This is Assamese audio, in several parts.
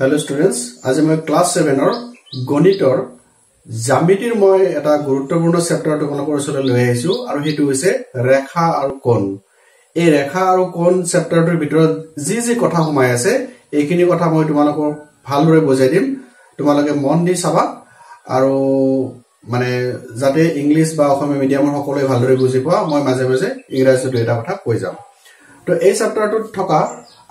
Hello students, আজি মই ক্লাস 7 ৰ গণিতৰ জ্যামিতিৰ মই এটা গুৰুত্বপূৰ্ণ চেপ্টাৰ তোমালোকৰ ওচৰলৈ লৈ আহিছো আৰু হেতু হৈছে ৰেখা আৰু কোণ। এই ৰেখা আৰু কোণ চেপ্টাৰটোৰ ভিতৰত যি কথা সোমাই আছে এইখিনি কথা মই তোমালোকক ভালদৰে বুজাই দিম। তোমালোকে মন দি চাবা আৰু মানে যাতে ইংলিশ বা অসমীয়া মিডিয়ামৰ সকলোৱে ভালদৰে বুজি পোৱা মই মাজে মাজে ইংৰাজীত এটা কথা কৈ যাম। তো এই চেপ্টাৰটোত থকা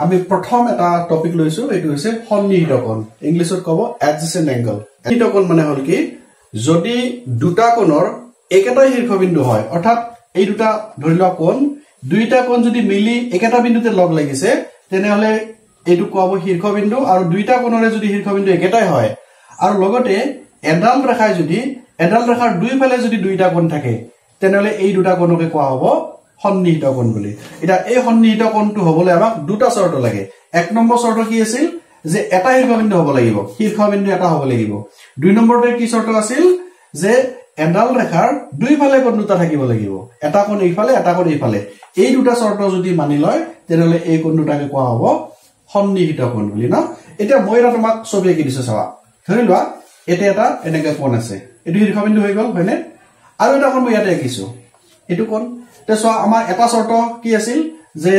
আমি প্ৰথম এটা টপিক লৈছো এটো হৈছে সন্নিহিত কোণ। ইংলিশত কব adjacent angle। সন্নিহিত কোণ মানে হল কি যদি দুটা কোণৰ একেটাই শীৰ্ষবিন্দু হয় অৰ্থাৎ এই দুটা ধৰি লোৱা কোণ দুইটা কোণ যদি মিলি একেটা বিন্দুতে লগ লাগিছে তেনেহলে এইটো কোৱাব শীৰ্ষবিন্দু আৰু দুইটা কোণৰে যদি শীৰ্ষবিন্দু একেটাই হয় আৰু লগতে এডাল ৰেখাৰ দুইফালে যদি দুইটা কোণ থাকে তেনেহলে এই দুটা কোণকে কোৱা হ'ব সন্নিহিত কোণ বুলি। এটা এই সন্নিহিত কোণটো হ'বলৈ আমাক দুটা শৰ্ত লাগে। এক নম্বৰ শৰ্ত কি আছিল যে এটা শীৰ্ষবিন্দু হ'ব লাগিব, শীৰ্ষবিন্দু এটা হ'ব লাগিব। দুই নম্বৰতে কি শৰ্ত আছিল যে এডাল ৰেখাৰ দুইফালে কোণ দুটা থাকিব লাগিব, এটা কোণ এইফালে এটা কোণ এইফালে। এই দুটা শৰ্ত যদি মানি লয় তেনেহলে এই কোণ দুটাকে কোৱা হ'ব সন্নিহিত কোণ বুলি। ন এতিয়া মই এটা তোমাক ছবি আঁকি দিছো চাবা। ধৰি লোৱা এতিয়া এটা এনেকে কোণ আছে, এইটো শীৰ্ষবিন্দু হৈ গ'ল হয়নে? আৰু এটা কোণ মই ইয়াতে আঁকিছো, এইটো কোণ। তেছো আমাৰ এটা শৰ্ত কি আছিল যে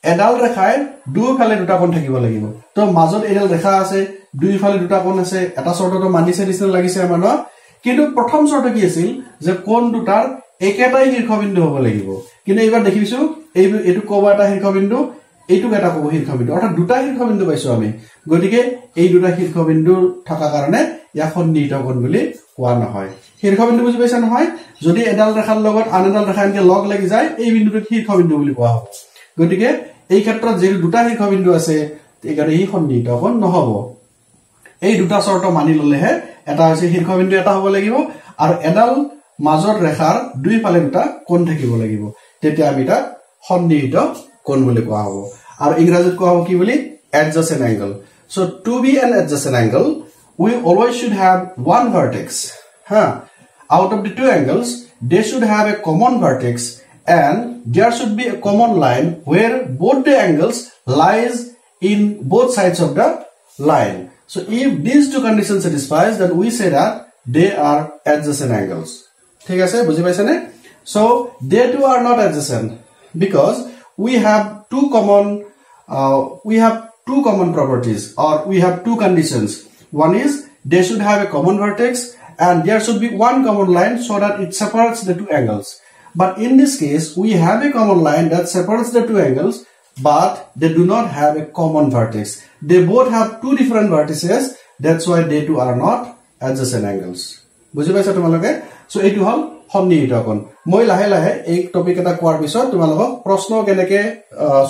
এডাল ৰেখাৰ দুইফালে দুটা কোণ থাকিব লাগিব। তো মাজত এডাল ৰেখা আছে, দুইফালে দুটা কোণ আছে, এটা শৰ্তটো মানিছে নিচিনা লাগিছে আমাৰ ন। কিন্তু প্ৰথম শৰ্ত কি আছিল যে কোণ দুটাৰ একেটাই শীৰ্ষবিন্দু হ'ব লাগিব। কিন্তু এইবাৰ দেখিছো এইটো ক'ব এটা শীৰ্ষবিন্দু, এইটোক এটা ক'ব শীৰ্ষবিন্দু, অৰ্থাৎ দুটা শীৰ্ষবিন্দু পাইছো আমি। গতিকে এই দুটা শীৰ্ষবিন্দু থকা কাৰণে ইয়াক সন্নিহিত কোণ বুলি কোৱা নহয়। শীৰ্ষবিন্দু বুজি পাইছা নহয়? যদি এডাল ৰেখাৰ লগত আন এডাল ৰেখা এনেকে লগ লাগি যায় এই বিন্দুটোক শীৰ্ষবিন্দু বুলি কোৱা হ'ব। গতিকে এই ক্ষেত্ৰত যে দুটা শীৰ্ষবিন্দু আছে এইকাৰণে ই সন্নিহিত কোণ নহব। এই দুটা শৰ্ত মানি ললেহে এটা হৈছে শীৰ্ষবিন্দু এটা হ'ব লাগিব আৰু এডাল মাজৰ ৰেখাৰ দুইফালে দুটা কোণ থাকিব লাগিব, তেতিয়া আমি তাক সন্নিহিত কোণ বুলি কোৱা হ'ব। আৰু ইংৰাজীত কোৱা হ'ব কি বুলি? adjacent angle. So to be an adjacent angle we always should have one vertex. Out of the two angles they should have a common vertex and there should be a common line where both the angles lies in both sides of the line. So if these two conditions satisfies then we say that they are adjacent angles. ঠিক আছে, বুঝি পাইছানে? So they two are not adjacent because we have two common properties or we have two conditions. One is they should have a common vertex and there should be one common line so that it separates the two angles. But in this case we have a common line that separates the two angles but they do not have a common vertex. They both have two different vertices, that's why they two are not adjacent angles. বুজি পাইছা তোমালোকে? সো এইটো হল সন্নিহিত কোণ। মই লাহে লাহে এই টপিক এটা কোৱাৰ পিছত তোমালোকক প্ৰশ্ন কেনেকে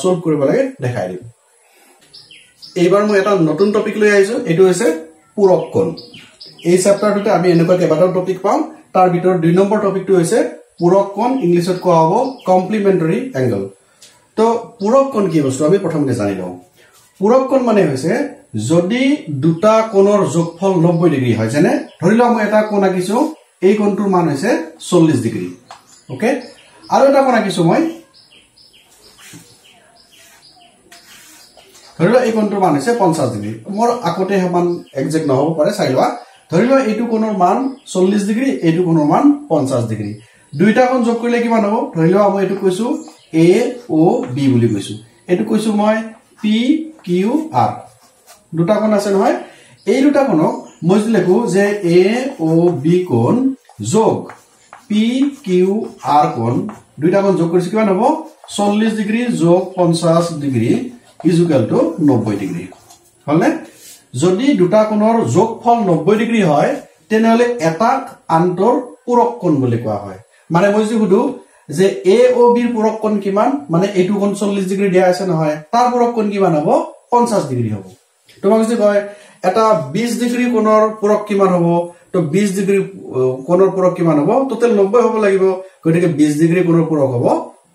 সলভ কৰিব লাগে দেখাই দিম। এইবাৰ মই এটা নতুন টপিক লৈ আহিছো, এইটো হৈছে পূৰক কোণ। এই চেপ্টাৰটোতে আমি এনেকুৱা কেইবাটাও টপিক পাম, তাৰ ভিতৰত 2 নম্বৰ টপিকটো হৈছে পূৰক কোণ। ইংলিশত কোৱা হ'ব কমপ্লিমেন্টাৰী এংগল। তো পূৰক কোণ কি বস্তু আমি প্ৰথমতে জানি লওঁ। পূৰক কোণ মানে হৈছে যদি দুটা কোণৰ যোগফল 90 ডিগ্ৰী হয়, যেনে ধৰি লওঁ মই এটা কোণ আঁকিছো, এই কোণটোৰ মান হৈছে 40 ডিগ্ৰী। ওকে, আৰু এটা কোণ আঁকিছো মই, ধৰি লোৱা এই কোণটোৰ মান হৈছে 50 ডিগ্ৰী। মোৰ আকতে সমান একজেক্ট নহ'ব পাৰে, চাই লোৱা। ধৰি লোৱা এইটো কোণৰ মান 40 ডিগ্ৰী, এইটো কোণৰ মান 50 ডিগ্ৰী। দুইটা কোণ যোগ কৰিলে কিমান হ'ব? ধৰি লোৱা মই এইটো কৈছো এ অ বি বুলি কৈছো, এইটো কৈছো মই পি কিউ আৰ। দুটা কোণ আছে নহয়, এই দুটা কোণক মই যদি লিখো যে এ অ বি কোণ যোগ পি কিউ আৰ কোণ, দুইটা কোণ যোগ কৰিছো কিমান হ'ব? 40 ডিগ্ৰী যোগ 50 ডিগ্ৰী ইকুৱেল টু 90 ডিগ্ৰী। হলনে? যদি দুটা কোণৰ যোগফল 90 ডিগ্ৰী হয় তেনেহলে এটাক আনটোৰ পূৰক কোণ বুলি কোৱা হয়। মানে মই যদি সুধো যে এ অ বিৰ পূৰক কোণ কিমান, মানে এইটো কোণ 40 ডিগ্ৰী দিয়া আছে নহয়, তাৰ পূৰক কোণ কিমান হ'ব? 50 ডিগ্ৰী হ'ব। তোমাক যদি কয় এটা 20 ডিগ্ৰী কোণৰ পূৰক কিমান হ'ব, তো 20 ডিগ্ৰী কোণৰ পূৰক কিমান হ'ব? টোটেল 90 হ'ব লাগিব, গতিকে 20 ডিগ্ৰী কোণৰ পূৰক হ'ব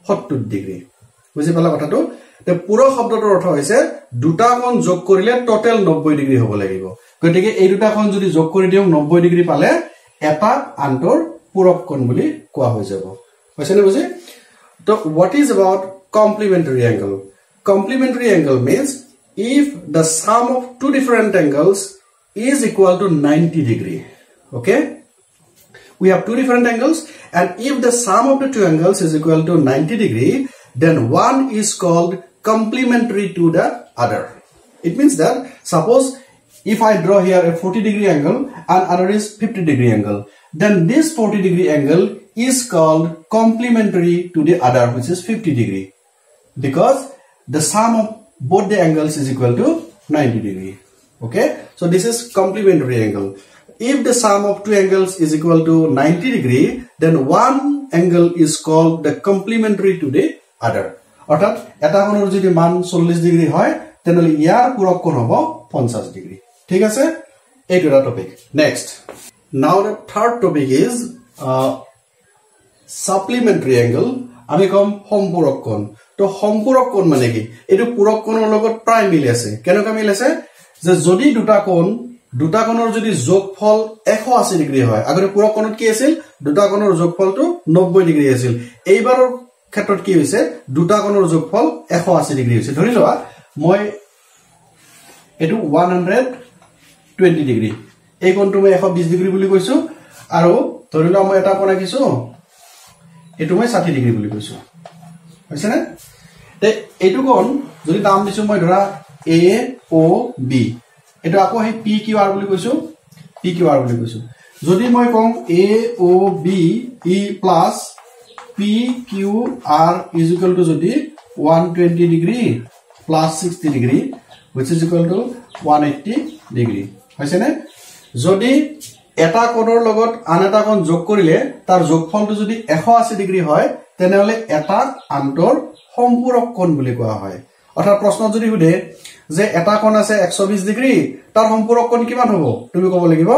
70 ডিগ্ৰী। বুজি পালা কথাটো? পূৰক শব্দটোৰ অৰ্থ হৈছে দুটা কোণ যোগ কৰিলে টোটেল 90 ডিগ্ৰী হ'ব লাগিব। গতিকে এই দুটা কোণ যদি যোগ কৰি দিওঁ 90 ডিগ্ৰী পালে এটা আনটোৰ পূৰক কোণ বুলি কোৱা হৈ যাব। হৈছেনে বুজি? তো what is about complementary angle? Complementary angle means if the sum of two different angles is equal to 90 degree. Okay, we have two different angles, and if the sum of the two angles is equal to 90 degree, then one is called complementary to the other. It means that suppose if I draw here a 40 degree angle and other is 50 degree angle, then this 40 degree angle is called complementary to the other, which is 50 degree, because the sum of both the angles is equal to 90 degree. Okay, so this is complementary angle. If the sum of two angles is equal to 90 degree, then one angle is called the complementary to the other. অর্থাৎ এটা কোণৰ যদি মান 40 ডিগ্ৰী হয় তেনলে ইয়াৰ পূৰক কোণ হ'ব 50 ডিগ্ৰী. ঠিক আছে, এইটো এটা topic. Next, now the third topic is supplementary angle. আমি কম সম্পূৰক কোণ. তো সম্পূৰক কোণ মানে কি? এইটো পূৰক কোণৰ লগত প্ৰায় মিল আছে. কেনেকৈ মিল আছে? যে যদি দুটা কোণৰ যদি যোগফল 180 ডিগ্ৰী হয়, আগতে পূৰক কোণত কি আছিল? দুটা কোণৰ যোগফলটো 90 ডিগ্ৰী আছিল. এইবাৰৰ ক্ষেত্ৰত কি হৈছে? দুটা কোণৰ যোগফল 180 ডিগ্ৰী হৈছে. ধৰি লোৱা মই এটো 120 ডিগ্ৰী, এই কোণটো মই 120 ডিগ্ৰী বুলি কৈছো, আৰু ধৰি লোৱা মই এটা কোণ আঁকিছো, এটো মই 60 ডিগ্ৰী বুলি কৈছো. হৈছে না? তে এইটো কোণ যদি নাম দিছো মই ধৰা এ ও বি, এটো আকৌ হে পি কিউ আৰ বুলি কৈছো, পি কিউ আৰ বুলি কৈছো. যদি মই কম A O B E plus P Q R is equal to যদি 120 degree plus 60 degree which is equal to 180 degree. হৈছে না? যদি এটা কোণৰ লগত আন এটা কোণ যোগ কৰিলে তাৰ যোগফলটো যদি 180 ডিগ্ৰী হয় তেনেহলে এটা আন্তৰ সম্পূৰক কোণ বুলি কোৱা হয়. অৰ্থাৎ প্ৰশ্ন যদি সুধে যে এটা কোণ আছে 120 ডিগ্ৰী, তাৰ সম্পূৰক কোণ কিমান হ'ব? তুমি ক'ব লাগিব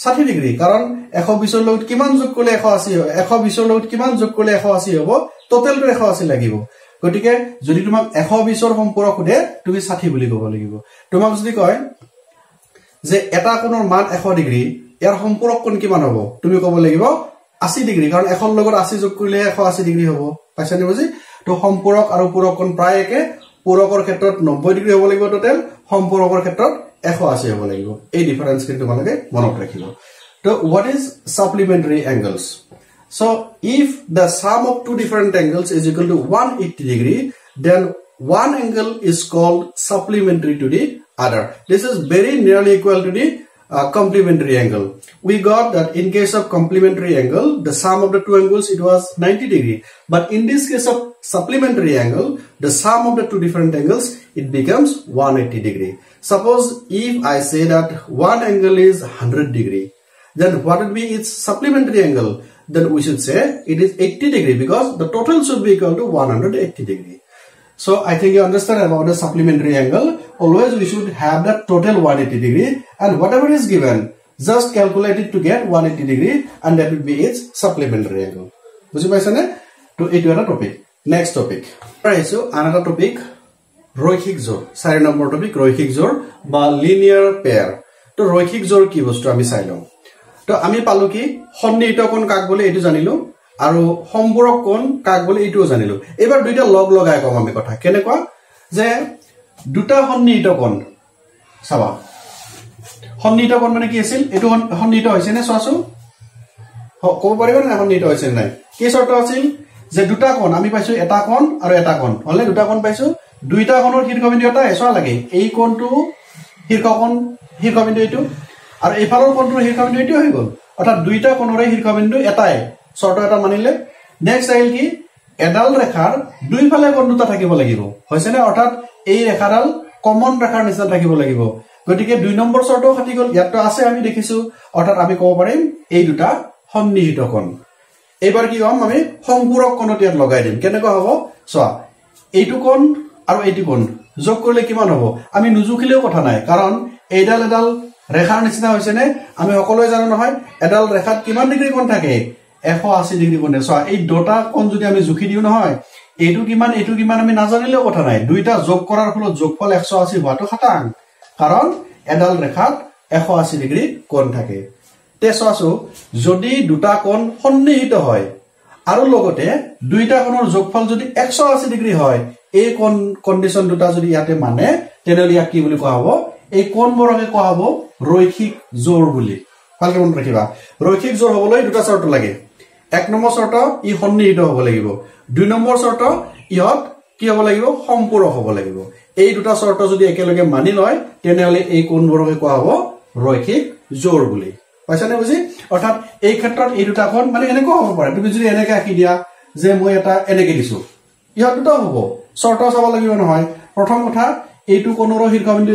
60 ডিগ্ৰী, কাৰণ 120 ৰ লগত কিমান যোগ কৰিলে 180 হয়, 120 ৰ লগত কিমান যোগ কৰিলে 180 হ'ব, টোটালটো 180 লাগিব. গতিকে যদি তোমাক 120 ৰ সম্পূৰক সুধে তুমি 60 বুলি ক'ব লাগিব. তোমাক যদি কয় যে এটা কোণৰ মান 100 ডিগ্ৰী, ইয়াৰ সম্পূৰক কোণ কিমান হ'ব? তুমি ক'ব লাগিব 80 ডিগ্ৰী, কাৰণ 100 ৰ লগত 80 যোগ কৰিলে 180 ডিগ্ৰী হ'ব. পাইছানে বুজি? তো সম্পূৰক আৰু পূৰক কোণ প্ৰায় একে. পূৰকৰ ক্ষেত্ৰত 90 ডিগ্ৰী হ'ব লাগিব টোটাল, সম্পূৰকৰ ক্ষেত্ৰত 180 হ'ব লাগিব. এই ডিফাৰেন্স কিন্তু তোমালোকে মনত ৰাখিব. তো what is supplementary angles? So if the sum of two different angles is equal to 180 degree, then one angle is called supplementary to the other. This is very nearly equal to the complementary angle. We got that in case of complementary angle, the sum of the two angles, it was 90 degree. But in this case of supplementary angle, the sum of the two different angles, it becomes 180 degree. Suppose if I say that one angle is 100 degree, then what would be its supplementary angle? Then we should say it is 80 degree, because the total should be equal to 180 degree. So I think you understand about the supplementary angle. Always we should have the total 180 degree, and whatever is given, just calculate it to get 180 degree, and that would be its supplementary angle. বুজি পাইছা নে? তো এইটো এটা টপিক. নেক্সট টপিক আহিছো আনটা টপিক, রৈখিক জোড়. 4 নম্বৰ টপিক রৈখিক জোড় বা লিনিয়ার পেয়ার. তো রৈখিক জোড় কি বস্তু আমি চাই লওঁ. তো আমি পালো কি সন্নিহিত কোণ কাক বলে এইটো জানিলো, আৰু সম্পূৰক কোণ কাক বলে এইটোও জানিলো. এবাৰ দুইটা লগ লগাই কম আমি কথা. কেনেকুৱা? যে দুটা সন্নিহিত কোণ চাবা. সন্নিহিত কোণ মানে কি আছিল? এইটো সন্নিহিত হৈছে নে? চোৱাচোন, ক'ব পাৰিবা নে সন্নিহিত হৈছে নাই? কি চৰ্ত আছিল? যে দুটা কোণ আমি পাইছো, এটা কোণ আৰু এটা কোণ হলে দুটা কোণ পাইছো, দুইটা কোণৰ শীৰ্ষবিন্দু এটা চোৱা লাগে. এই কোণটো শীৰ্ষবিন্দু এইটো, আৰু এইফালৰ কোণটোৰ শীৰ্ষবিন্দু এইটো হৈ গ'ল. অৰ্থাৎ দুইটা কোণৰে শীৰ্ষবিন্দু এটাই, চৰ্ত এটা মানিলে. নেক্সট আহিল কি? এডাল ৰেখাৰ দুইফালে কোণ দুটা থাকিব লাগিব. হৈছে নে? অৰ্থাৎ এই ৰেখাডাল কমন ৰেখাৰ নিচিনা থাকিব লাগিব. গতিকে 2 নম্বৰ চৰ্তও খাটি গ'ল. ইয়াতো আছে আমি দেখিছো. অৰ্থাৎ আমি ক'ব পাৰিম এই দুটা সন্নিহিত কোণ. এইবাৰ কি কম? আমি সম্পূৰক কোণত ইয়াত লগাই দিম. কেনেকুৱা হ'ব চোৱা, এইটো কোণ আৰু এইটো কোণ যোগ কৰিলে কিমান হ'ব? আমি নুজুখিলেও কথা নাই, কাৰণ এইডাল এডাল ৰেখাৰ নিচিনা হৈছে নে? আমি সকলোৱে জানো নহয় এডাল ৰেখাত কিমান ডিগ্ৰী কোণ থাকে? 180 ডিগ্ৰী কোণ. চোৱা, এই দুটা কোণ যদি আমি জুখি দিও নহয়, এইটো কিমান এইটো কিমান আমি নাজানিলেও কথা নাই, দুইটা যোগ কৰাৰ ফলত যোগফল 180 হোৱাটো খাটাং, কাৰণ এডাল ৰেখাত 180 ডিগ্ৰী কোণ থাকে. তে চোৱাচো, যদি দুটা কোণ সন্নিহিত হয় আৰু লগতে দুইটা কোণৰ যোগফল যদি 180 ডিগ্ৰী হয়, এই কন্ডিশন দুটা যদি ইয়াতে মানে তেনেহলে ইয়াক কি বুলি কোৱা হ'ব এই কোণবোৰকে কোৱা হ'ব ৰৈখিক জোৰ বুলি ভালকে মনত ৰাখিবা ৰৈখিক জোৰ হ'বলৈ দুটা শৰ্ত লাগে এক নম্বৰ শৰ্ত ই সন্নিহিত হ'ব লাগিব দুই নম্বৰ শৰ্ত ইহত কি হ'ব লাগিব সম্পূৰক হ'ব লাগিব এই দুটা শৰ্ত যদি একেলগে মানি লয় তেনেহলে এই কোণবোৰকে কোৱা হ'ব ৰৈখিক জোৰ বুলি পাইছানে বুজি অৰ্থাৎ এই ক্ষেত্ৰত এই দুটা কোণ মানে এনেকৈ হ'ব পাৰে তুমি যদি এনেকৈ আঁকি দিয়া যে মই এটা এনেকৈ দিছো ইহত দুটা হ'ব শৰ্ত চাব লাগিব নহয় প্ৰথম কথা এইটো কোণৰ শীৰ্ষবিন্দু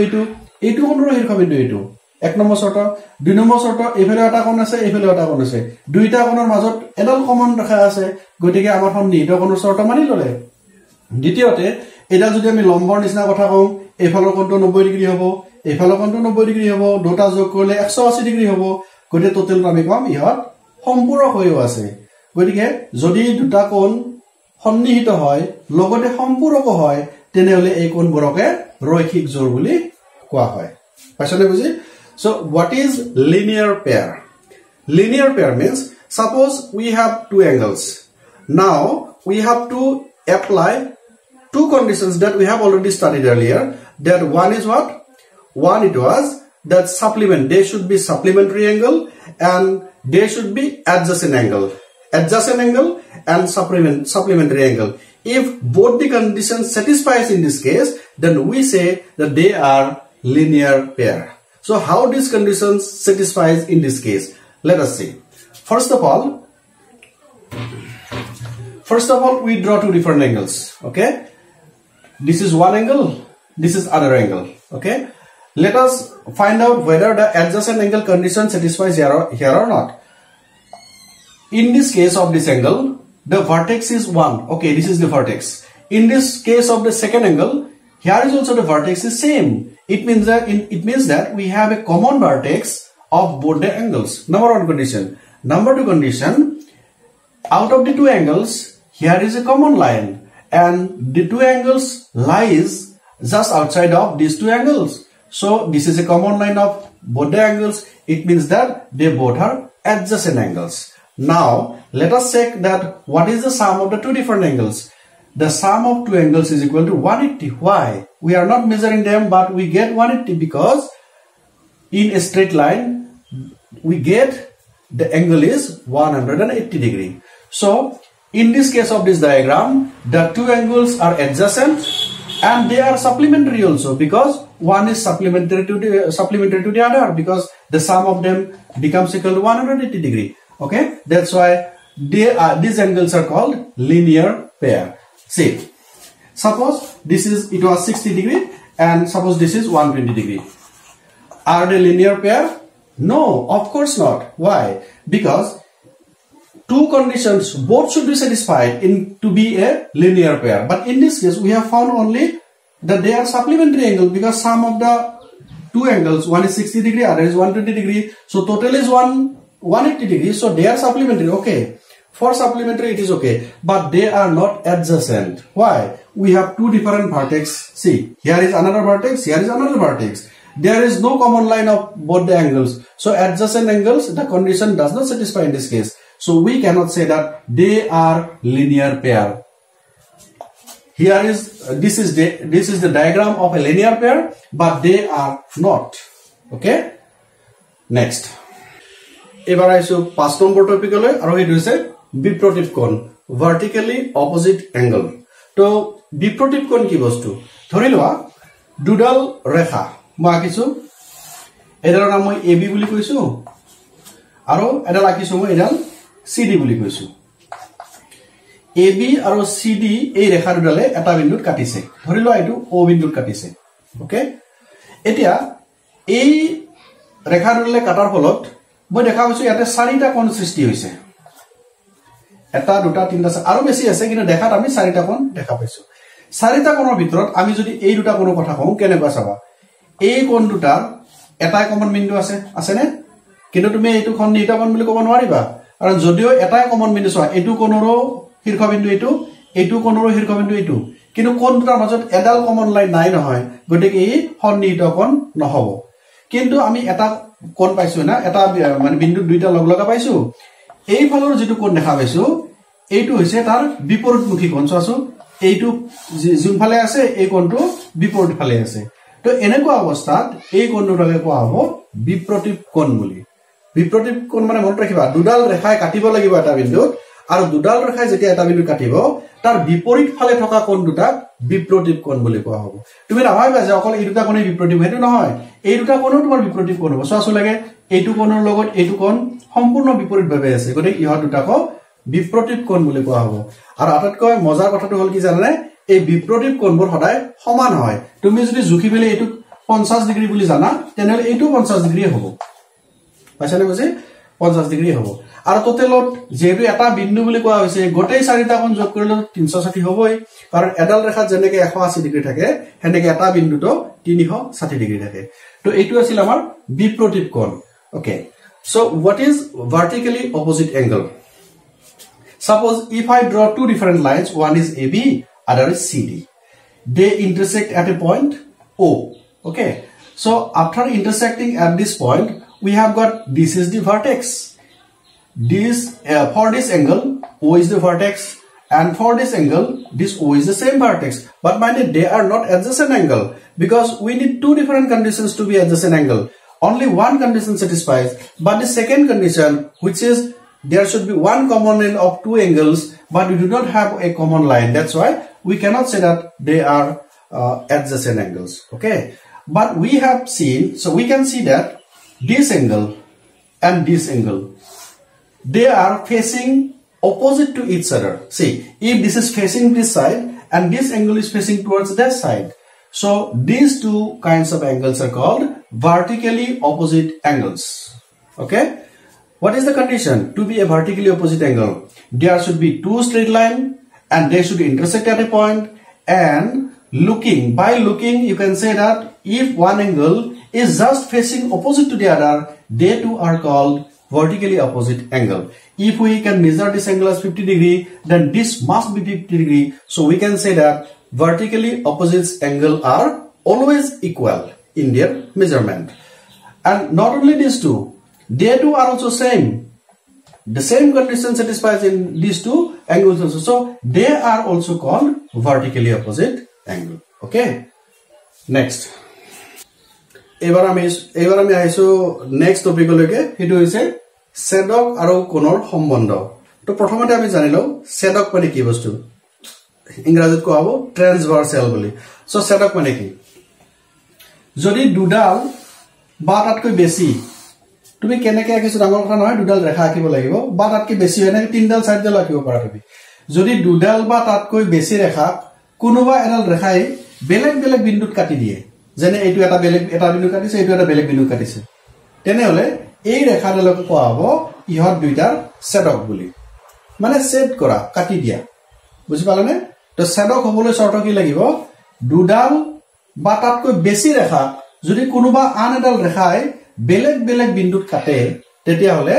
এইটো কোণৰ শীৰ্ষবিন্দু এইটো এক নম্বৰ শৰ্ত দুই নম্বৰ শৰ্ত এইফালে এটা কোণ আছে এইফালে এটা কোণ আছে দুইটা কোণৰ মাজত এডাল কমন ৰেখা আছে গতিকে আমাৰ সন্নিহিত কোণৰ শৰ্ত মানি ললে দ্বিতীয়তে এটা যদি আমি লম্বৰ নিচিনা কথা কওঁ এইফালৰ কোণটো 90 ডিগ্ৰী হ'ব এইফালৰ কোণটো 90 ডিগ্ৰী হ'ব দুটা যোগ কৰিলে 180 ডিগ্ৰী হ'ব গতিকে টোটেল আমি কম ইহত সম্পূৰক হৈও আছে গতিকে যদি দুটা কোণ সন্নিহিত হয় লগতে সম্পূৰক হয় তেনেহলে এই কোণবোৰকে ৰৈখিক জোৰ বুলি কোৱা হয় পাইছানে বুজি so what is linear pair linear pair means suppose we have two angles now we have to apply two conditions that we have already studied earlier that one is what one it was that supplement there should be supplementary angle and there should be adjacent angle and supplementary angle if both the conditions satisfies in this case then we say that they are linear pair so how these conditions satisfies in this case let us see first of all we draw two different angles okay this is one angle this is other angle okay let us find out whether the adjacent angle condition satisfies here or not in this case of this angle the vertex is 1 okay this is the vertex in this case of the second angle here is also the vertex is same it means that we have a common vertex of both the angles number one condition number two condition out of the two angles here is a common line and the two angles lies just outside of these two angles so this is a common line of both the angles it means that they both are adjacent angles now let us check that what is the sum of the two different angles the sum of two angles is equal to 180 why we are not measuring them but we get 180 because in a straight line we get the angle is 180 degree so in this case of this diagram the two angles are adjacent and they are supplementary also because one is supplementary to the other because the sum of them becomes equal to 180 degree okay that's why these angles are called linear pair see suppose it was 60 degree and suppose this is 120 degree are they linear pair no of course not why because two conditions both should be satisfied to be a linear pair but in this case we have found only that they are supplementary angle because sum of the two angles one is 60 degree other is 120 degree so total is 180 degree so they are supplementary okay for supplementary it is okay but they are not adjacent why we have two different vertex see here is another vertex here is another vertex there is no common line of both the angles so adjacent angles the condition does not satisfy in this case so we cannot say that they are linear pair here is this is the diagram of a linear pair but they are not okay next এবাৰ আইছো 5 নম্বৰ টপিকলৈ আৰু এটো হৈছে বিপৰীত কোণ ভাৰ্টিক্যালি অপোজিট এংগল তো বিপৰীত কোণ কি বস্তু ধৰি লোৱা দুডাল ৰেখা মই আঁকিছো এডালৰ নাম মই এবি বুলি কৈছো আৰু এডাল আঁকিছো মই এডাল সিডি বুলি কৈছো এবি আৰু সিডি এই ৰেখা দুডালে এটা বিন্দুত কাটিছে ধৰি লোৱা এটো ও বিন্দুত কাটিছে ওকে এতিয়া এই ৰেখা দুডালে কাটাৰ ফলত মই দেখা পাইছো ইয়াতে চাৰিটা কোণ সৃষ্টি হৈছে এটা দুটা তিনটা আৰু বেছি আছে কিন্তু দেখাত আমি চাৰিটা কোণ দেখা পাইছো চাৰিটা কোণৰ ভিতৰত আমি যদি এই দুটা কোণৰ কথা কওঁ কেনেকুৱা চাবা এই কোণ দুটাৰ এটাই কমন বিন্দু আছে নে কিন্তু তুমি এইটো সন্নিহিত কোণ বুলি ক'ব নোৱাৰিবা কাৰণ যদিও এটাই কমন বিন্দু আছে এইটো কোণৰো শীৰ্ষবিন্দু এইটো কোণৰো শীৰ্ষবিন্দু এইটো কিন্তু কোণ দুটাৰ মাজত এডাল কমন লাইন নাই নহয় গতিকে এই সন্নিহিত কোণ নহব কিন্তু আমি এটা কোণ পাইছো না এটা মানে বিন্দু দুইটা লগলগা পাইছো এই ফালৰ যেটো কোণ দেখা পাইছো এইটো হৈছে তাৰ বিপৰীতমুখী কোণ চাছো এইটো যোনফালে আছে এই কোণটো বিপৰীত ফালে আছে তো এনেকুৱা অৱস্থাত এই কোণটোকে কোৱা হ'ব বিপ্ৰতীপ কোণ বুলি বিপ্ৰতীপ কোণ মানে মনত ৰাখিবা দুডাল ৰেখাই কাটিব লাগিব এটা বিন্দুত আৰু দুডাল ৰেখাই যেতিয়া এটা বিন্দু কাটিব তাৰ বিপৰীত ফালে থকা কোণ দুটাক বিপ্ৰতীপ কোণ বুলি কোৱা হ'ব তুমি নাভাবিবা যে অকল এই দুটা কোণেই বিপ্ৰতীপ হেতু নহয় এই দুটা কোণও তোমাৰ বিপ্ৰতীপ কোণ হ'ব চোৱাচো লাগে এইটো কোণৰ লগত এইটো কোণ সম্পূৰ্ণ বিপৰীতভাৱে আছে গতিকে ইহঁত দুটাকো বিপ্ৰতীপ কোণ বুলি কোৱা হ'ব আৰু আটাইতকৈ মজাৰ কথাটো হ'ল কি জানানে এই বিপ্ৰতীপ কোণবোৰ সদায় সমান হয় তুমি যদি জুখি পেলে এইটো 50 ডিগ্ৰী বুলি জানা তেনে এইটো 50 ডিগ্ৰী হ'ব পাইছানে বুজি 50 ডিগ্ৰী হ'ব আৰু টোটেলত যেহেতু এটা বিন্দু বুলি কোৱা হৈছে গোটেই চাৰিটা কোণ যোগ কৰিলে 360 হ'বই কাৰণ এডাল ৰেখাত যেনেকৈ 180 ডিগ্ৰী থাকে হেনেকৈ এটা বিন্দুটো 360 ডিগ্ৰী থাকে তো এইটো আছিল আমাৰ বিপ্ৰতীপ কোণ okay so what is vertically opposite angle suppose if I draw two different lines one is AB other is CD they intersect at a point O okay so after intersecting at this point we have got this is the vertex this for this angle O is the vertex and for this angle this O is the same vertex but mind it they are not adjacent angle because we need two different conditions to be adjacent angle only one condition satisfies but the second condition which is there should be one common line of two angles but we do not have a common line that's why we cannot say that they are adjacent angles okay but we have seen so we can see that this angle and this angle they are facing opposite to each other see if this is facing this side and this angle is facing towards that side so these two kinds of angles are called vertically opposite angles okay what is the condition to be a vertically opposite angle there should be two straight line and they should intersect at a point and by looking you can say that if one angle is just facing opposite to the other they two are called vertically opposite angle if we can measure this angle as 50 degree then this must be 50 degree so we can say that vertically opposite angle are always equal in their measurement and not only these two they two are also same the same condition satisfies in these two angles also so they are also called vertically opposite angle okay next এবাৰ আমি আইছো নেক্সট টপিক লৈকে হেতু হৈছে ছেদক আৰু কোণৰ সম্বন্ধ তো প্ৰথমতে আমি জানিলো ছেদক মানে কি বস্তু ইংৰাজীত কোৱা হ'ব ট্ৰান্সভাৰ্সাল বুলি সো ছেদক মানে কি যদি দুডাল বা তাতকৈ বেছি তুমি কেনেকৈ কিছু ডাঙৰ কথা নহয় দুডাল ৰেখা আঁকিব লাগিব বা তাতকৈ বেছি হয় নাই তিনডাল চাৰিডাল আঁকিব পাৰা তুমি যদি দুডাল বা তাতকৈ বেছি ৰেখা কোনোবা এডাল ৰেখাই বেলেগ বেলেগ বিন্দুত কাটি দিয়ে যেনে এইটো এটা বেলেগ এটা বিন্দু কাটিছে এইটো এটা বেলেগ বিন্দু কাটিছে তেনেহলে এই ৰেখাডালক কোৱা হ'ব ইহত দুইটাৰ ছেদক বুলি মানে ছেদ কৰা কাটি দিয়া বুজি পালানে তো ছেদক হ'বলৈ শৰ্ত কি লাগিব দুডাল বা তাতকৈ বেছি ৰেখা যদি কোনোবা আন এডাল ৰেখাই বেলেগ বেলেগ বিন্দুত কাটে তেতিয়া হলে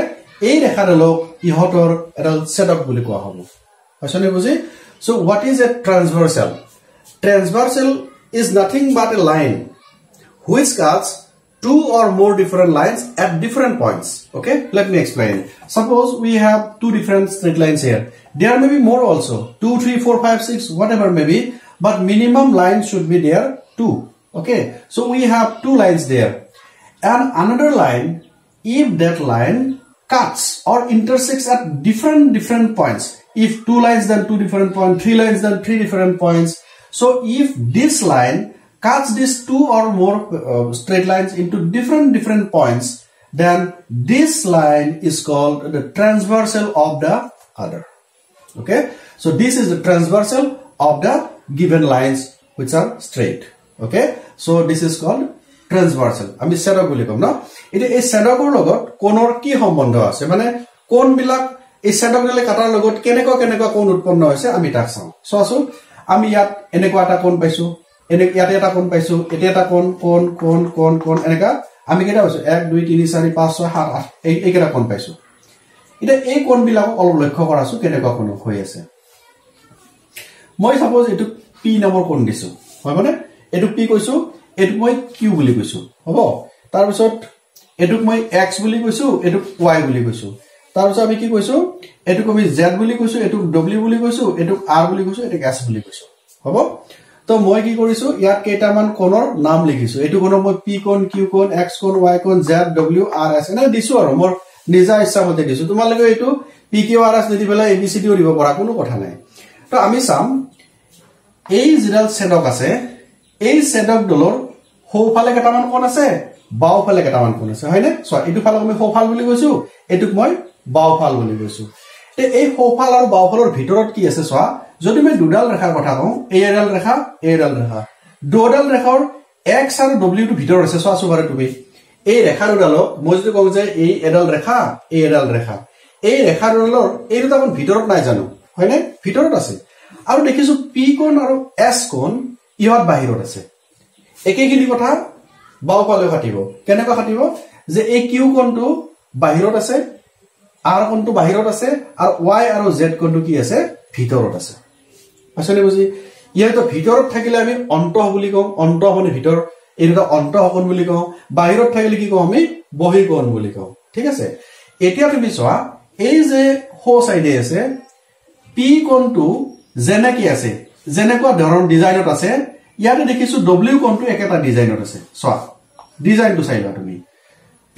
এই ৰেখাডালক ইহতৰ এডাল ছেদক বুলি কোৱা হ'ব হয়নে বুজি so what is a transversal transversal is nothing but a line which cuts two or more different lines at different points okay let me explain suppose we have two different straight lines here there may be more also 2 3 4 5 6 whatever may be but minimum line should be there 2 okay so we have two lines there and another line if that line cuts or intersects at different points if two lines then two different points three lines then three different points so if this line cuts these two or more straight lines into different points then this line is called the transversal of the other okay so this is the transversal of the given lines which are straight okay so this is called transversal আমি ছেদক বুলি কম না এটা এই ছেদকৰ লগত কোণৰ কি সম্বন্ধ আছে মানে কোণ বিলাক এই ছেদকলে কাটাৰ লগত কেনেকুৱা কোণ উৎপন্ন হৈছে আমি তাক চাও সোৱাছো আমি ইয়াত এনেকুৱা এটা কোণ পাইছো ইয়াতে এটা কোণ পাইছো এটা এটা কোণ এনেকা আমি কেটা পাইছো 1 2 3 4 5 6 7 8 এই কেটা কোণ পাইছো এটা এই কোণ বিলাক অলপ লক্ষ্য কৰাছো কেনেকুৱা কোণ হৈ আছে মই সাপোজ এটো পি নম্বৰ কোণ দিছো হয় মানে এটো পি কৈছো এটো মই কিউ বুলি কৈছো হ'ব তাৰ পিছত এটুক মই x বুলি কৈছো এটুক y বুলি কৈছো তাৰ পিছত আমি কি কৈছো এটুক আমি z বুলি কৈছো এটুক w বুলি কৈছো এটুক r বুলি কৈছো এটুক s বুলি কৈছো হ'ব তো মই কি কৰিছো ইয়াত কেইটামান কোণৰ নাম লিখিছো এটো কোণ মই p কোণ q কোণ x কোণ y কোণ z w r s এনে দিছো আৰু মোৰ নিজা ইচ্ছা মতে দিছো তোমালোকে এটো p q r s দি পেলাই abcd দিব পৰা কোনো কথা নাই তো আমি চাম এই জিৰাল সেডক আছে এই সেডক দলৰ সোফালে কেটামান কোণ আছে বাওফালে কেটামান কোণ আছে হয়নে সো এটো ফালক আমি সোফাল বুলি কৈছো এটুক মই বাওফাল বুলি কৈছো তে এই সোফাল আৰু বাওফালৰ ভিতৰত কি আছে সোৱা যদি মই দুডাল ৰেখাৰ কথা কওঁ এডাল ৰেখা দুডাল ৰেখাৰ x আৰু w টো ভিতৰত আছে সোৱা সুবাৰে তুমি এই ৰেখা দুডালক মই যদি কওঁ যে এই এডাল ৰেখা এই ৰেখা দুডালৰ এই দুটা কোণ ভিতৰত নাই জানো হয়নে ভিতৰত আছে আৰু দেখিছো p কোণ আৰু s কোণ ইহত বাহিৰত আছে একেখিনি কথা বাওফালে কাটিব কেনেকৈ কাটিব যে এই q কোণটো বাহিৰত আছে r কোণটো বাহিৰত আছে আৰু y আৰু z কোণটো কি আছে ভিতৰত আছে আসলে বুজি ইয়াতো ভিতৰত থাকিলে আমি অন্তঃ বুলি কওঁ অন্তঃ মানে ভিতৰ এইটা অন্তঃ কোণ বুলি কওঁ বাহিৰত থাকিলে কি কওঁ আমি বহিঃকোণ বুলি কওঁ ঠিক আছে এতিয়া তুমি চোৱা এই যে হো সাইডে আছে p কোণটো যেনে কি আছে যেনেকুৱা ধৰণ ডিজাইনত আছে ইয়াতে দেখিছো w কোণটো একেটা ডিজাইনত আছে চোৱা ডিজাইনটো চাইবা তুমি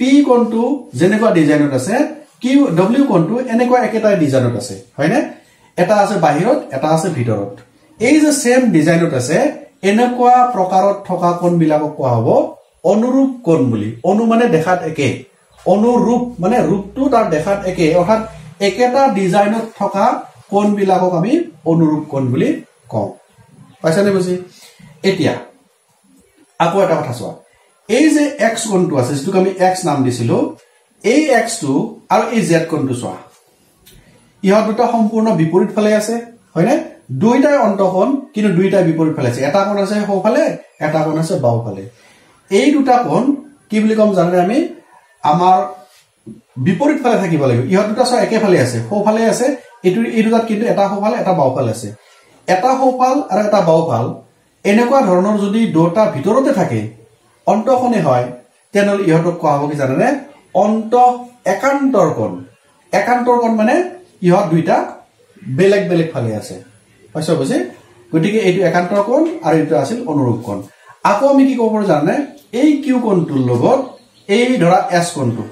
p কোণটো যেনেকুৱা ডিজাইনত আছে কি w কোণটো এনেকুৱা একেটা ডিজাইনত আছে হয়নে এটা আছে বাহিৰত এটা আছে ভিতৰত এই যে সেম ডিজাইনত আছে এনেকুৱা প্ৰকাৰত থকা কোণ বিলাকক কোৱা হ'ব অনুৰূপ কোণ বুলি অনু মানে দেখাত একে অনুৰূপ মানে ৰূপটো তাৰ দেখাত একে অৰ্থাৎ একেটা ডিজাইনত থকা কোণ বিলাকক আমি অনুৰূপ কোণ বুলি কওঁ পাইছানে বুজি এতিয়া আকৌ এটা কথা চোৱা এই যে x কোণটো আছে যেটো আমি x নাম দিছিলো এই x টো আৰু এই z কোণটো চোৱা ইহত দুটা সম্পূৰ্ণ বিপৰীত ফালে আছে হয়নে দুইটাই অন্তঃকোণ কিন্তু দুইটা বিপৰীত ফালে আছে এটা কোণ আছে সোফালে এটা কোণ আছে বাওফালে এই দুটা কোণ কি বুলি কম জানে আমি আমাৰ বিপৰীত ফালে থাকিব লাগিব ইহত দুটা সব একে ফালে আছে সোফালে আছে এটো এই দুটাত কিন্তু এটা সোফালে এটা বাওফালে আছে এটা সোফাল আৰু এটা বাওফাল এনেকুৱা ধৰণৰ যদি দুটা ভিতৰতে থাকে অন্তঃকোণে হয় তেনল ইহতক কোৱা হ'ব কি জানে অন্তঃ একান্তৰ কোণ মানে ইহত দুইটা বেলেগ বেলেগ ফালে আছে পাইছো বুজি গতিকে এইটো একান্তৰ কোণ আৰু এইটো আছিল অনুৰূপ কোণ আকৌ আমি কি ক'ব পাৰো জানে এই q কোণটোৰ লগত এই ধৰা s কোণটো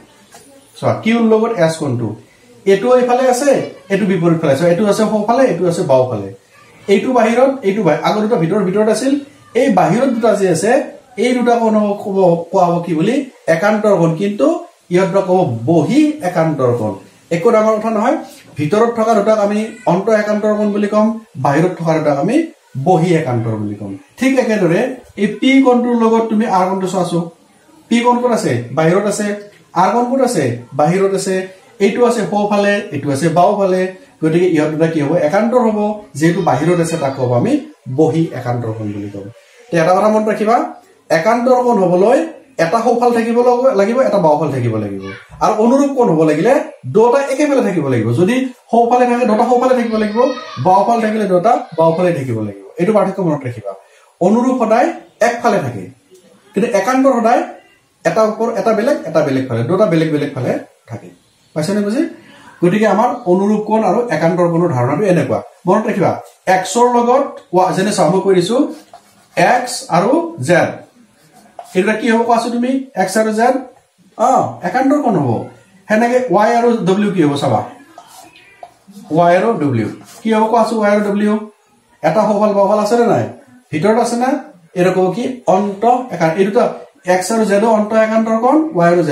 চোৱা q ৰ লগত s কোণটো এটো এইফালে আছে এটো বিপৰীত ফালে আছে এটো আছে সোফালে এটো আছে বাওফালে এইটো বাহিৰত এইটো আগৰ দুটা ভিতৰত আছিল এই বাহিৰত দুটা যে আছে এই দুটা কোণ কোৱা হ'ব কি বুলি একান্তৰ কোণ কিন্তু ইহত ক'ব বহি একান্তৰ কোণ একো ডাঙৰ কথা নহয় ভিতৰত থকা দুটাক আমি অন্ত একান্তৰ কোণ বুলি কম বাহিৰত থকা দুটাক আমি বহি একান্তৰ বুলি কম ঠিক একেদৰে এই p কোণটোৰ লগত তুমি r কোণটো চোৱাছো p কোণ ক'ত আছে বাহিৰত আছে r কোণ ক'ত আছে বাহিৰত আছে এইটো আছে সোফালে এইটো আছে বাওফালে গতিকে ইহত দুটা কি হ'ব একান্তৰ হ'ব যেটো বাহিৰত আছে তাক ক'ব আমি বহি একান্তৰ কোণ বুলি কম তে এটা কথা মনত ৰাখিবা একান্তৰ কোণ হ'বলৈ এটা সোফাল থাকিব লাগিব এটা বাওফাল থাকিব লাগিব আৰু অনুৰূপ কোণ হ'ব লাগিলে দুটা একেফালে থাকিব লাগিব যদি সোফালে থাকে দুটা সোফালে থাকিব লাগিব বাওফাল থাকিলে দুটা বাওফালে থাকিব লাগিব এটো পাৰ্থক্য মনত ৰাখিবা অনুৰূপ সদায় একফালে থাকে কিন্তু একান্তৰ সদায় এটা ওপৰ এটা বেলেগ ফালে দুটা বেলেগ ফালে থাকে পাইছানে বুজি গতিকে আমাৰ অনুৰূপ কোণ আৰু একান্তৰ কোণৰ ধাৰণাটো এনেকুৱা মনত ৰাখিবা x ৰ লগত যেনে সামগ্ৰী কৰিছো x আৰু z এটা কি হ'ব কোৱাছো তুমি x আৰু z একান্তৰ কোণ হ'ব হেনেকে y আৰু w কি হ'ব চাবা y আৰু w কি হ'ব কোৱাছো y আৰু w এটা সোফাল বাওফাল আছে নে নাই ভিতৰত আছে না এৰকম কি অন্তঃ একান্তৰ এইটো x আৰু z অন্তঃ একান্তৰ কোণ y আৰু z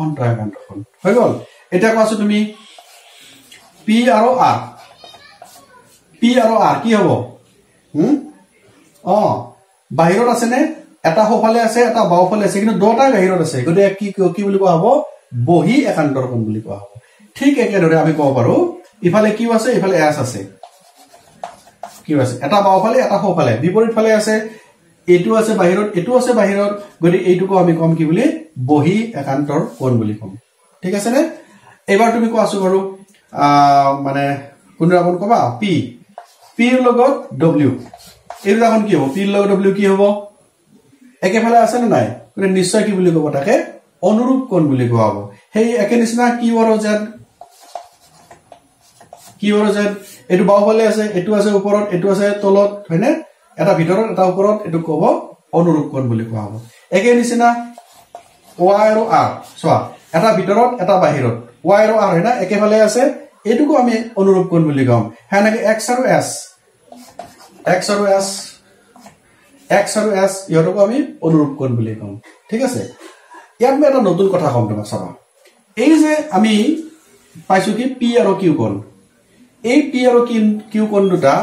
অন্তঃ একান্তৰ কোণ হৈ গল এটা কোৱাছো তুমি p আৰু r কি হ'ব বাহিৰত আছে নে এটা সোফালে আছে এটা বাওফালে আছে কিন্তু দুটা বাহিৰত আছে গতিকে কি বুলি কোৱা হ'ব বহি একান্তৰ কোণ বুলি কোৱা হ'ব ঠিক একেদৰে আমি ক'ব পাৰো ইফালে কি আছে ইফালে s আছে কি আছে এটা বাওফালে এটা সোফালে বিপৰীত ফালে আছে এটো আছে বাহিৰত এটো আছে বাহিৰত গতিকে এইটোকো আমি কম কি বুলি বহি একান্তৰ কোণ বুলি কম ঠিক আছে নে এবাৰ তুমি কোৱাছো বাৰু মানে কোনটা কোণ কবা p ৰ লগত w এইটো এখন কি হ'ব p ৰ লগত w কি হ'ব একেফালে আছে নে নাই গতিকে নিশ্চয় কি বুলি ক'ব তাকে অনুৰূপ কোণ বুলি কোৱা হ'ব সেই একে নিচিনা q আৰু z এটো বাওফালে আছে এটো আছে ওপৰত এটো আছে তলত হয়নে এটা ভিতৰত এটা ওপৰত এটো কব অনুৰূপ কোণ বুলি কোৱা হ'ব একে নিচিনা y আৰু r চোৱা এটা ভিতৰত এটা বাহিৰত y আৰু r হেনা একেফালে আছে এটুকু আমি অনুৰূপ কোণ বুলি কম হেনেকে x আৰু s ইহতকো আমি অনুৰূপ কোণ বুলি কম ঠিক আছে ইয়াত মই এটা নতুন কথা কম তোমাক চাবা এই যে আমি পাইছো কি p আৰু q কোণ এই p আৰু q কোণ দুটা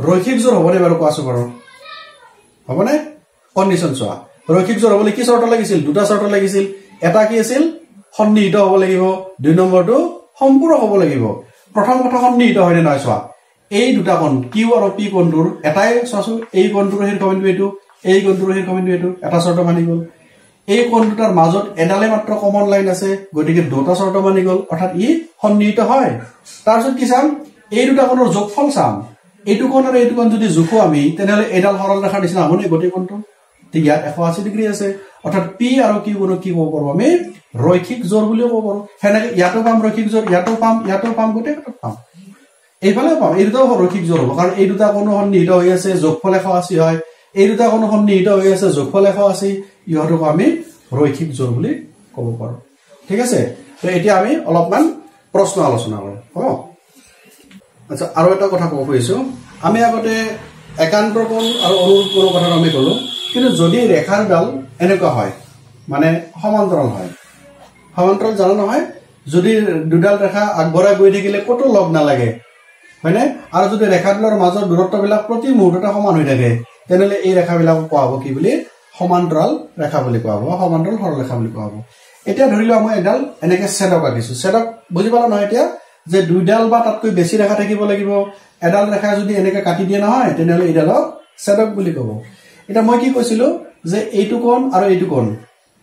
ৰৈখিক জোৰ হ'বনে বাৰু কোৱাছো বাৰু হ'বনে কন্ডিশন চোৱা ৰৈখিক জোৰ হ'বলে কি শৰ্ত লাগিছিল দুটা শৰ্ত লাগিছিল এটা কি আছিল সন্নিহিত হ'ব লাগিব দুই নম্বৰটো সম্পূৰ্ণ হ'ব লাগিব প্ৰথম কথা সন্নিহিত হয়নে নহয় চোৱা এই দুটা কোণ q আৰু p কোণটোৰ এটাই চোৱাছো এই কোণটোৰ হেৰ কমেন্টটো এটো এই কোণটোৰ হেৰ কমেন্টটো এটো এটা শৰ্ত মানি গল এই কোণ দুটাৰ মাজত এডালে মাত্ৰ কমন লাইন আছে গতিকে দুটা শৰ্ত মানি গল অৰ্থাৎ ই সন্নিহিত হয় তাৰ পিছত কি চাম এই দুটা কোণৰ যোগফল চাম এইটো কোণ আৰু এইটো কোণ যদি জোখো আমি তেনেহলে এডাল সৰল ৰেখাৰ নিচিনা হ'ব নে গতি কোণটো ঠিক ইয়াত 180 ডিগ্ৰী আছে অৰ্থাৎ p আৰু q কোণ কি ক'ব পাৰো আমি ৰৈখিক জোৰ বুলি ক'ব পাৰো হেনেকে ইয়াতো পাম ৰৈখিক জোৰ ইয়াতো পাম গোটেইটো পাম এইফালে পাম এই দুটাও ৰৈখিক জোৰ হ'ব কাৰণ এই দুটা কোণ সন্নিহিত হৈ আছে যোগফল 180 হয় এই দুটা কোণ সন্নিহিত হৈ আছে যোগফল 180 ইহতক আমি ৰৈখিক জোৰ বুলি ক'ব পাৰো ঠিক আছে তো এতিয়া আমি অলপমান প্ৰশ্ন আলোচনা কৰিম হ'ব আচ্ছা আৰু এটা কথা ক'ব খুজিছো আমি আগতে একান্তৰ কোণ আৰু অনুৰূপ কোণৰ কথা আমি ক'লো কিন্তু যদি ৰেখাৰ ডাল এনেকুৱা হয় মানে সমান্তৰাল হয় সমান্তৰাল জানো নহয় যদি দুডাল ৰেখা আগবঢ়াই গৈ থাকিলে কতো লগ নালাগে হয়নে আৰু যদি ৰেখাডালৰ মাজৰ দূৰত্ববিলাক প্ৰতি মুহূৰ্ততে সমান হৈ থাকে তেনেহলে এই ৰেখাবিলাক কোৱা হ'ব কি বুলি সমান্তৰাল ৰেখা বুলি কোৱা হ'ব সমান্তৰাল সৰলৰেখা বুলি কোৱা হ'ব এতিয়া ধৰিলো আমি এডাল এনেকে ছেদক আঁকিছো ছেদক বুজি পালা নহয় এতিয়া যে দুইডাল বা তাতকৈ বেছি ৰেখা থাকিব লাগিব এডাল ৰেখা যদি এনেকে কাটি দিয়ে নহয় তেনেহলে এডালক ছেদক বুলি ক'ব এটা মই কি কৈছিলো যে এইটো কোণ আৰু এইটো কোণ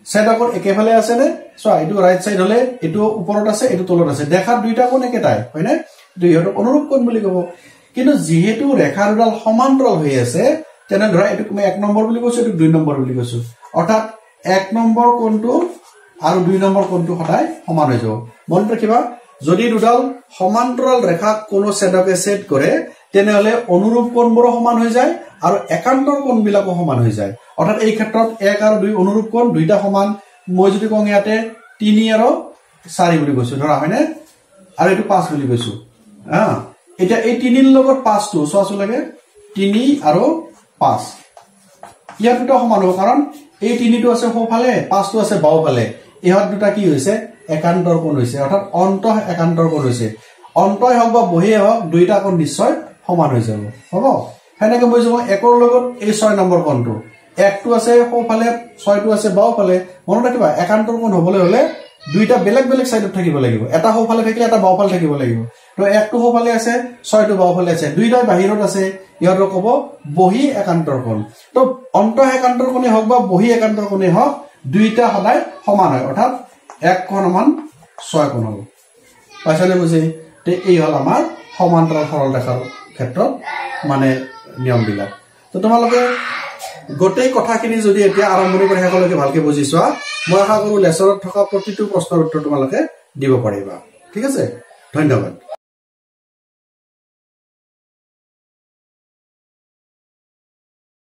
ছেদকৰ একেফালে আছে নে চোৱা এইটো ৰাইট সাইড হলে এইটো ওপৰত আছে এইটো তলত আছে দেখাত দুইটা কোণ একেটাই হয়নে দুইহতৰ অনুৰূপ কোণ বুলি ক'ব কিন্তু যেহেতু ৰেখা দুডাল সমান্তৰাল হৈ আছে তেনে ধৰা এইটো মই 1 নম্বৰ বুলি কৈছো এইটো 2 নম্বৰ বুলি কৈছো অৰ্থাৎ 1 নম্বৰ কোণটো আৰু 2 নম্বৰ কোণটো সদায় সমান হৈ যাব মনত ৰাখিবা যদি দুডাল সমান্তৰাল ৰেখা কোনো ছেদকে ছেদ কৰে তেনেহলে অনুৰূপ কোণবোৰ সমান হৈ যায় আৰু একান্তৰ কোণবিলাকো সমান হৈ যায় অৰ্থাৎ এই ক্ষেত্ৰত 1 আৰু 2 অনুৰূপ কোণ দুইটা সমান মই যদি কওঁ ইয়াতে 3 আৰু 4 বুলি কৈছো ধৰা হয়নে আৰু এইটো 5 বুলি কৈছো এটা এই 3 ৰ লগত 5 টো চোৱাছো লাগে 3 আৰু 5 ইয়াত দুটা সমান হ'ব কাৰণ এই 3 টো আছে সোঁফালে 5 টো আছে বাওঁফালে ইহত দুটা কি হৈছে একান্তৰ কোণ হৈছে অৰ্থাৎ অন্তঃ একান্তৰ কোণ হৈছে অন্তই হওক বা বহিয়ে হওক দুইটা কোণ নিশ্চয় সমান হৈ যাব হ'ব হেনেকে মই যাম 1 ৰ লগত এই 6 নম্বৰ কোণটো 1 টো আছে সোঁফালে 6 টো আছে বাওঁফালে মনত ৰাখিবা একান্তৰ কোণ হ'বলৈ হলে দুইটা বেলেগ বেলেগ সাইডত থাকিব লাগিব এটা সোঁফালে থাকিলে এটা বাওঁফালে থাকিব লাগিব তো 1 টো সোঁফালে আছে 6 টো বাওঁফালে আছে দুইটাই বাহিৰত আছে ইহতক ক'ব বহি একান্তৰ কোণ তো অন্তঃ একান্তৰ কোণে হওক বা বহি একান্তৰ কোণে হওক দুইটা সদায় সমান হয় অৰ্থাৎ 1 কোণ সমান 6 কোণ হ'ব পাইছানে বুজি তে এই হল আমাৰ সমান্তৰাল সৰল ৰেখাৰ ক্ষেত্ৰত মানে নিয়মবিলাক তো তোমালোকে গোটেই কথাখিনি যদি এতিয়া আৰম্ভণি কৰি শেষলৈকে ভালকে বুজি চোৱা মই আশা কৰো লেচনত থকা প্ৰতিটো প্ৰশ্নৰ উত্তৰ তোমালোকে দিব পাৰিবা ঠিক আছে ধন্যবাদ